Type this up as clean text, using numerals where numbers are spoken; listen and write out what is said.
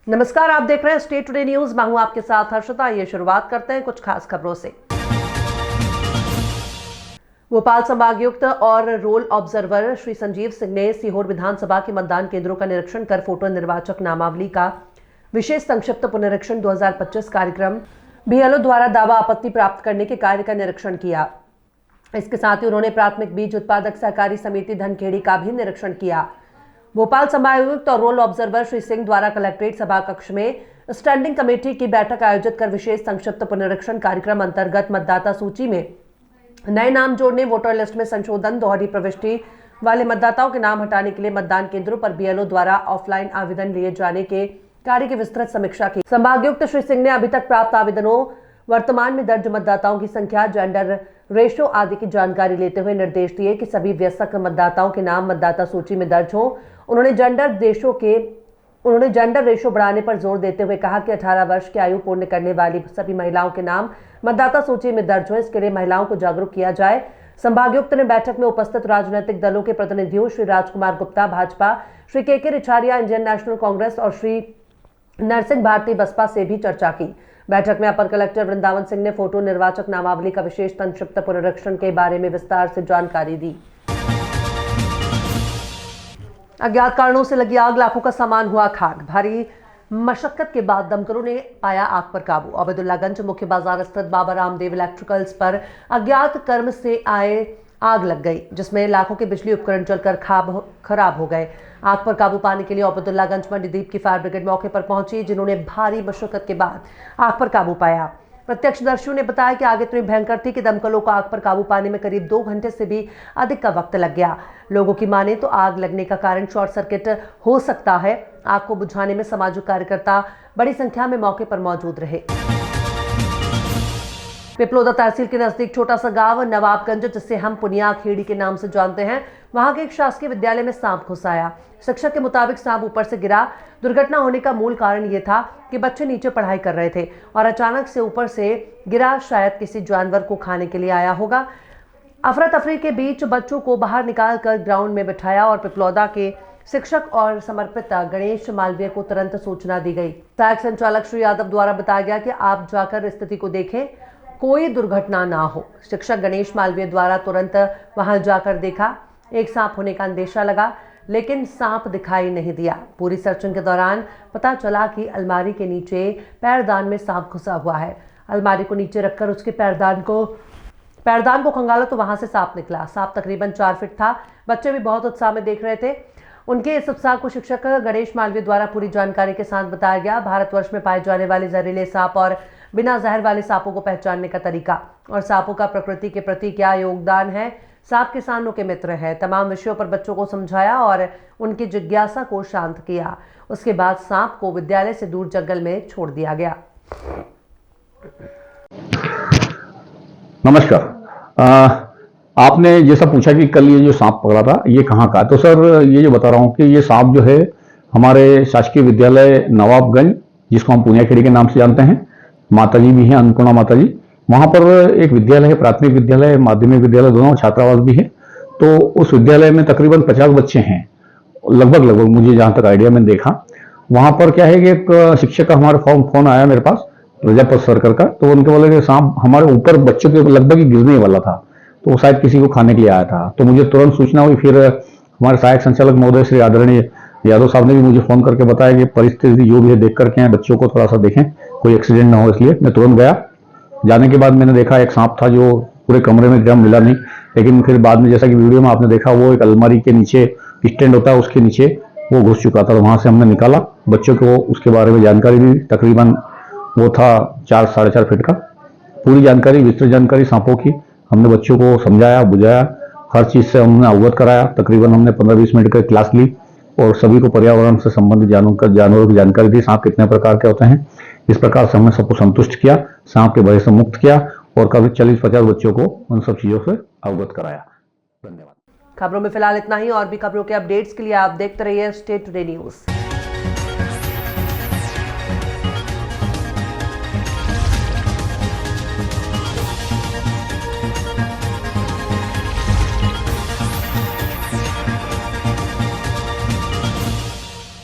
नमस्कार, आप देख रहे हैं स्टेट टुडे न्यूज। मैं हूं आपके साथ हर्षिता। ये शुरुआत करते हैं कुछ खास खबरों से। भोपाल संभागायुक्त और रोल ऑब्जर्वर श्री संजीव सिंह ने सीहोर विधानसभा के मतदान केंद्रों का निरीक्षण कर फोटो निर्वाचक नामावली का विशेष संक्षिप्त पुनरीक्षण 2025 कार्यक्रम बीएलओ द्वारा दावा आपत्ति प्राप्त करने के कार्य का निरीक्षण किया। इसके साथ ही उन्होंने प्राथमिक बीज उत्पादक सहकारी समिति धनखेड़ी का भी निरीक्षण किया। भोपाल संभागायुक्त और रोल ऑब्जर्वर श्री सिंह द्वारा कलेक्ट्रेट सभा कक्ष में स्टैंडिंग कमेटी की बैठक आयोजित कर विशेष संक्षिप्त पुनरीक्षण कार्यक्रम अंतर्गत मतदाता सूची में नए नाम जोड़ने, वोटर लिस्ट में संशोधन, दोहरी प्रविष्टि वाले मतदाताओं के नाम हटाने के लिए मतदान केंद्रों पर बीएलओ द्वारा ऑफलाइन आवेदन लिए जाने के कार्य की विस्तृत समीक्षा की। संभागायुक्त श्री सिंह ने अभी तक प्राप्त आवेदनों, वर्तमान में दर्ज मतदाताओं की संख्या, जेंडर रेशो आदि की जानकारी लेते हुए निर्देश दिए कि सभी वयस्क मतदाताओं के नाम मतदाता सूची में दर्ज हों। उन्होंने जेंडर रेशो बढ़ाने पर जोर देते हुए कहा कि 18 वर्ष की आयु पूर्ण करने वाली सभी महिलाओं के नाम मतदाता सूची में दर्ज हो। इसके लिए महिलाओं को जागरूक किया जाए। संभागायुक्त ने बैठक में उपस्थित राजनीतिक दलों के प्रतिनिधियों श्री राजकुमार गुप्ता भाजपा, श्री के रिछारिया इंडियन नेशनल कांग्रेस और श्री नरसिंह भारती बसपा से भी चर्चा की। बैठक में अपर कलेक्टर वृंदावन सिंह ने फोटो निर्वाचक नामावली का विशेष संक्षिप्त पुनरीक्षण के बारे में विस्तार से जानकारी दी। अज्ञात कारणों से लगी आग, लाखों का सामान हुआ खाक। भारी मशक्कत के बाद दमकलों ने पाया आग पर काबू। अबेदुल्लागंज मुख्य बाजार स्थित बाबा रामदेव इलेक्ट्रिकल्स पर अज्ञात कर्म से आए आग लग गई, जिसमें लाखों के बिजली उपकरण जलकर खराब हो गए। आग पर काबू पाने के लिए अबेदुल्लागंज मंडीदीप की फायर ब्रिगेड मौके पर पहुंची, जिन्होंने भारी मशक्कत के बाद आग पर काबू पाया। प्रत्यक्षदर्शियों ने बताया कि आग इतनी भयंकर थी कि दमकलों को आग पर काबू पाने में करीब 2 घंटे से भी अधिक का वक्त लग गया। लोगों की माने तो आग लगने का कारण शॉर्ट सर्किट हो सकता है। आग को बुझाने में सामाजिक कार्यकर्ता बड़ी संख्या में मौके पर मौजूद रहे। पिपलोदा तहसील के नजदीक छोटा सा गांव नवाबगंज, जिसे हम पुनिया खेड़ी के नाम से जानते हैं, वहां के एक शासकीय विद्यालय में सांप घुस आया। शिक्षक के मुताबिक सांप ऊपर से गिरा। दुर्घटना होने का मूल कारण यह था कि बच्चे नीचे पढ़ाई कर रहे थे और अचानक से ऊपर से गिरा, शायद किसी जानवर को खाने के लिए आया होगा। अफरा तफरी के बीच बच्चों को बाहर निकालकर ग्राउंड में बिठाया और पिपलौदा के शिक्षक और समर्पित गणेश मालवीय को तुरंत सूचना दी गई। सहायक संचालक श्री यादव द्वारा बताया गया कि आप जाकर स्थिति को देखें, कोई दुर्घटना ना हो। शिक्षक गणेश मालवीय द्वारा तुरंत वहां जाकर देखा। एक सांप होने का अंदेशा लगा, लेकिन सांप दिखाई नहीं दिया। पूरी सर्चिंग के दौरान पता चला कि अलमारी के नीचे पैरदान में सांप घुसा हुआ है। अलमारी को नीचे रखकर उसके पैरदान को खंगाला तो वहां से सांप निकला। सांप तकरीबन 4 फीट था। बच्चे भी बहुत उत्साह में देख रहे थे। उनके इस उत्साह को शिक्षक गणेश मालवीय द्वारा पूरी जानकारी के साथ बताया गया। भारतवर्ष में पाए जाने वाले जहरीले सांप और बिना जहर वाले सांपों को पहचानने का तरीका और सांपों का प्रकृति के प्रति क्या योगदान है। सांप किसानों के मित्र है। तमाम विषयों पर बच्चों को समझाया और उनकी जिज्ञासा को शांत किया। उसके बाद सांप को विद्यालय से दूर जंगल में छोड़ दिया गया। नमस्कार। आपने जैसा पूछा कि कल ये जो सांप पकड़ा था ये कहाँ का, तो सर ये जो बता रहा हूँ कि ये सांप जो है हमारे शासकीय विद्यालय नवाबगंज, जिसको हम पुनिया खेड़ी के नाम से जानते हैं, माताजी भी हैं अन्नपूर्णा माताजी, वहां पर एक विद्यालय है, प्राथमिक विद्यालय, माध्यमिक विद्यालय, दोनों छात्रावास भी है। तो उस विद्यालय में तकरीबन 50 बच्चे हैं, लगभग मुझे जहां तक आइडिया मैंने देखा। वहां पर क्या है कि एक शिक्षक का हमारे फोन आया मेरे पास, रजापत सर्कल का, तो उनके बोले कि सांप हमारे ऊपर बच्चों के लगभग ही गिरने वाला था, तो वो शायद किसी को खाने के लिए आया था। तो मुझे तुरंत सूचना हुई। फिर हमारे सहायक संचालक महोदय श्री आदरणीय यादव साहब ने भी मुझे फोन करके बताया कि परिस्थिति जो भी है देख करके आए, बच्चों को थोड़ा सा देखें, कोई एक्सीडेंट ना हो, इसलिए मैं तुरंत गया। जाने के बाद मैंने देखा एक सांप था जो पूरे कमरे में एकदम मिला नहीं, लेकिन फिर बाद में जैसा कि वीडियो में आपने देखा, वो एक अलमारी के नीचे स्टैंड होता है उसके नीचे वो घुस चुका था। वहां से हमने निकाला, बच्चों को उसके बारे में जानकारी दी। तकरीबन वो था 4 साढ़े 4 फीट का। पूरी जानकारी, विस्तृत जानकारी सांपों की हमने बच्चों को समझाया, बुझाया, हर चीज से हमने अवगत कराया। तकरीबन हमने 15-20 मिनट का क्लास ली और सभी को पर्यावरण से संबंधित जानवरों की जानकारी दी, सांप कितने प्रकार के होते हैं। इस प्रकार से हमने सबको संतुष्ट किया, सांप के भय से मुक्त किया और करीब 40-50 बच्चों को उन सब चीजों से अवगत कराया। धन्यवाद। खबरों में फिलहाल इतना ही। और भी खबरों के अपडेट्स के लिए आप देखते रहिए स्टेट टुडे न्यूज।